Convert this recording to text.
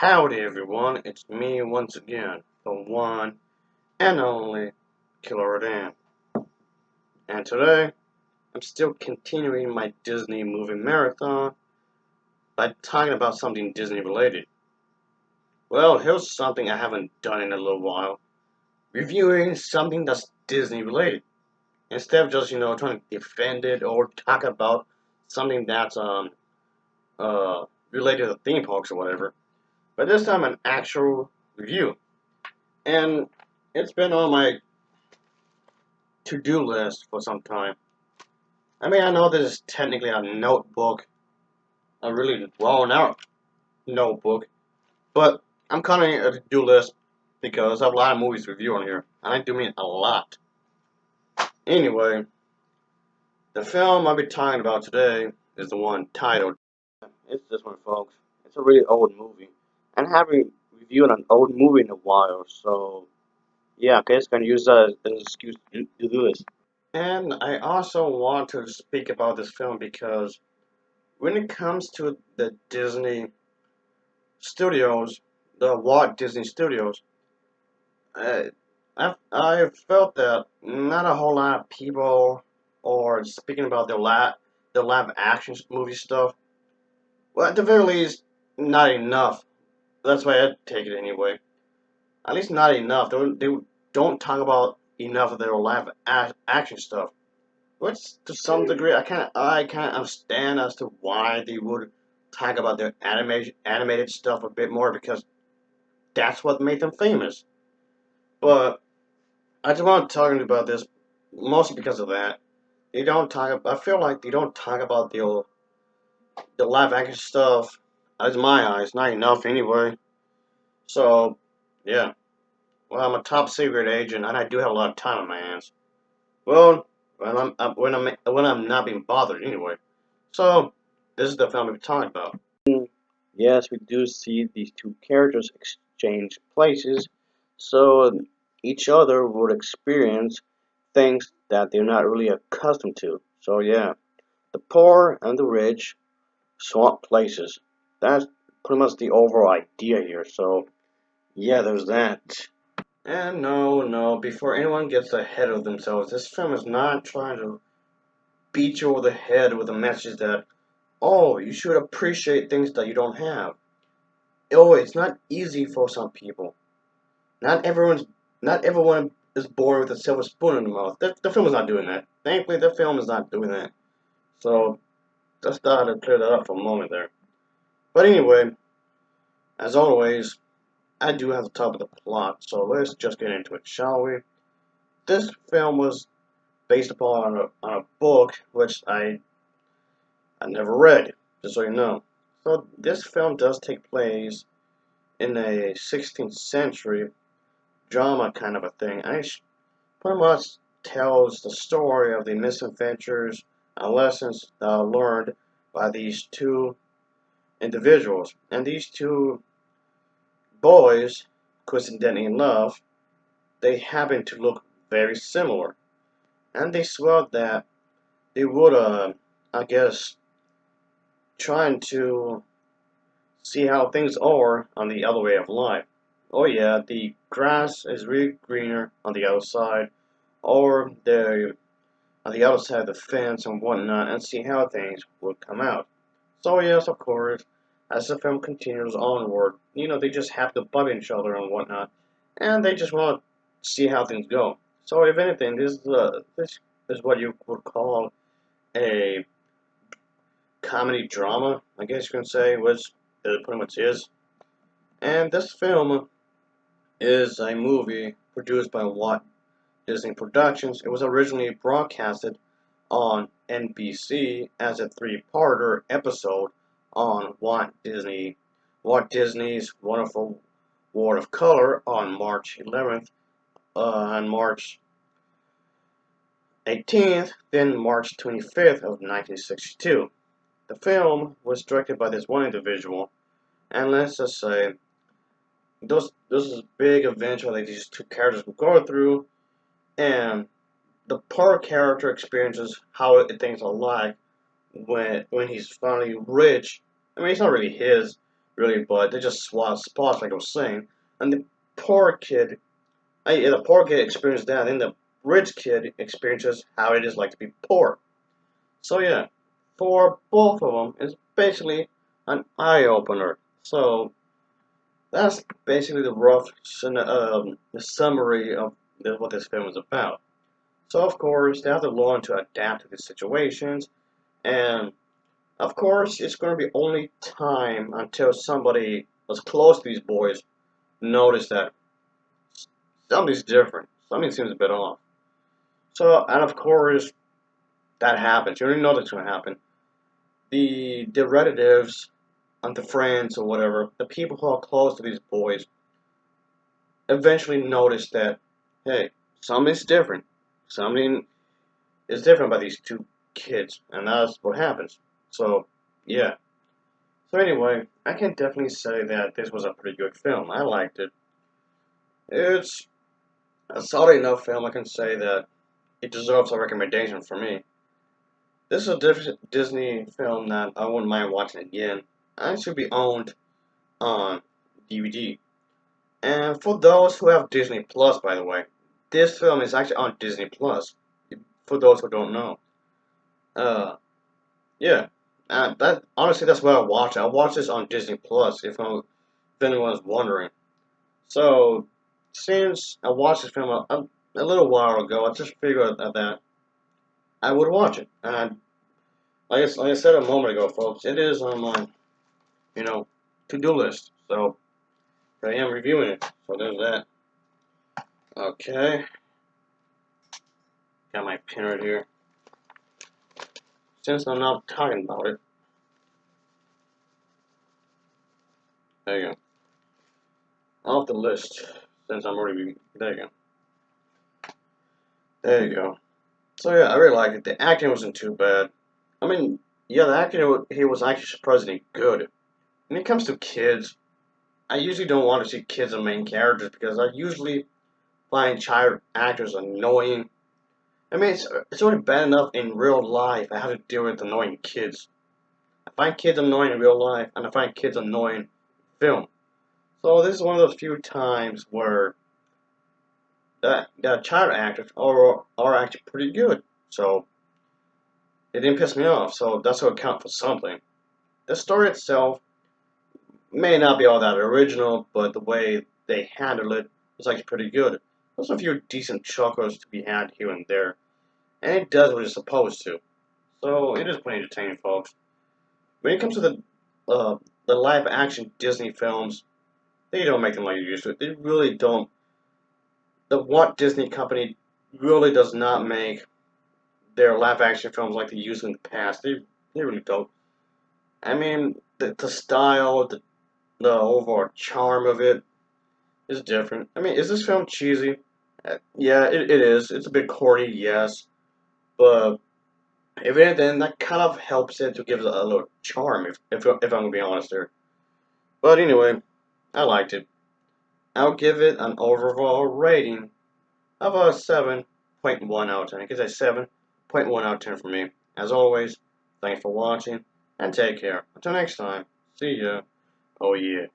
Howdy everyone, it's me once again, the one and only Killer Dan. And today, I'm still continuing my Disney movie marathon by talking about something Disney related. Well, here's something I haven't done in a little while. Reviewing something that's Disney related. Instead of just, trying to defend it or talk about something that's uh related to theme parks or whatever. But this time an actual review. And it's been on my to-do list for some time. I mean, I know this is technically a notebook, a really well-out notebook, but I'm calling it a to-do list because I have a lot of movies to review on here, and I do mean a lot. Anyway, the film I'll be talking about today is the one titled. It's this one, folks. It's a really old movie, and I haven't reviewed an old movie in a while, so yeah, okay, it's gonna use that as an excuse to do this. And I also want to speak about this film because when it comes to the Disney studios, the Walt Disney Studios, I, I felt that not a whole lot of people are speaking about the live action movie stuff. Well, at the very least, not enough. That's why I take it anyway. At least not enough. They don't talk about enough of their live action stuff. Which, to some degree, I kind of understand as to why they would talk about their animated stuff a bit more because that's what made them famous. But I just want to talk about this mostly because of that. They don't talk. I feel like they don't talk about the live action stuff. As my eyes, not enough anyway. So yeah. Well, I'm a top secret agent, and I do have a lot of time on my hands. Well, when I'm not being bothered anyway. So this is the film we're talking about. Yes, we do see these two characters exchange places, so each other would experience things that they're not really accustomed to. So yeah, the poor and the rich swap places. That's pretty much the overall idea here. So yeah, there's that. And no, before anyone gets ahead of themselves, this film is not trying to beat you over the head with a message that, oh, you should appreciate things that you don't have. Oh, it's not easy for some people. Not everyone's, not everyone is born with a silver spoon in the mouth. The film is not doing that. Thankfully, the film is not doing that. So, just thought I'd clear that up for a moment there. But anyway, as always, I do have to talk about the plot, so let's just get into it, shall we? This film was based upon a book which I never read, just so you know. So this film does take place in a 16th century drama kind of a thing. And it pretty much tells the story of the misadventures and lessons learned by these two individuals. And these two boys, coincidentally enough, they happen to look very similar. And they swore that they would, I guess, trying to see how things are on the other way of life. Oh yeah, the grass is really greener on the other side, or on the other side of the fence and whatnot, and see how things would come out. So yes, of course, as the film continues onward, they just have to bump each other and whatnot, and they just want to see how things go. So if anything, this is what you would call a comedy drama, I guess you can say, which it pretty much is. And this film is a movie produced by Walt Disney Productions. It was originally broadcasted on NBC as a three-parter episode on Walt Disney's Wonderful World of Color on March 11th, on March 18th, then March 25th of 1962. The film was directed by this one individual, and let's just say this is a big adventure that these two characters will go through, and the poor character experiences how things are like when he's finally rich. I mean, it's not really his, really, but they just swap spots like I was saying. And the poor kid, yeah, the poor kid experienced that, and the rich kid experiences how it is like to be poor. So yeah, for both of them, it's basically an eye opener. So that's basically the rough the summary of what this film is about. So of course they have to learn to adapt to these situations, and of course it's going to be only time until somebody as close to these boys notice that something's different. Something seems a bit off. So and of course that happens. You already know that's going to happen. The relatives and the friends or whatever, the people who are close to these boys, eventually notice that, hey, something's different. Something is different about these two kids, and that's what happens. So, yeah. So anyway, I can definitely say that this was a pretty good film. I liked it. It's a solid enough film. I can say that it deserves a recommendation for me. This is a Disney film that I wouldn't mind watching again. It should be owned on DVD. And for those who have Disney Plus, by the way, this film is actually on Disney Plus. For those who don't know, uh, yeah, that honestly that's what I watch. I watch this on Disney Plus. If anyone's wondering. So since I watched this film a little while ago, I just figured that I would watch it. And like I said a moment ago, folks, it is on my you know to-do list. So I am reviewing it. So there's that. Okay, got my pin right here. Since I'm not talking about it, there you go. Off the list. Since I'm already there you go. There you go. So yeah, I really liked it. The acting wasn't too bad. I mean, yeah, the acting he was actually surprisingly good. When it comes to kids, I usually don't want to see kids as main characters because I usually find child actors annoying. I mean, it's already bad enough in real life. I have to deal with annoying kids. I find kids annoying in real life, and I find kids annoying in film. So this is one of those few times where the child actors are actually pretty good. So it didn't piss me off. So that's what count for something. The story itself may not be all that original, but the way they handle it was actually pretty good. There's a few decent chuckles to be had here and there, and it does what it's supposed to. So it is pretty entertaining, folks. When it comes to the live action Disney films, they don't make them like you used to. They really don't. The Walt Disney Company really does not make their live action films like they used in the past. They really don't. I mean, the style, the overall charm of it is different. I mean, is this film cheesy? Yeah, it is. It's a bit corny, yes, but if anything, that kind of helps it to give it a little charm. If I'm gonna be honest here. But anyway, I liked it. I'll give it an overall rating of a 7.1 out of 10. I guess a 7.1 out of 10 for me. As always, thanks for watching and take care. Until next time, see ya. Oh yeah.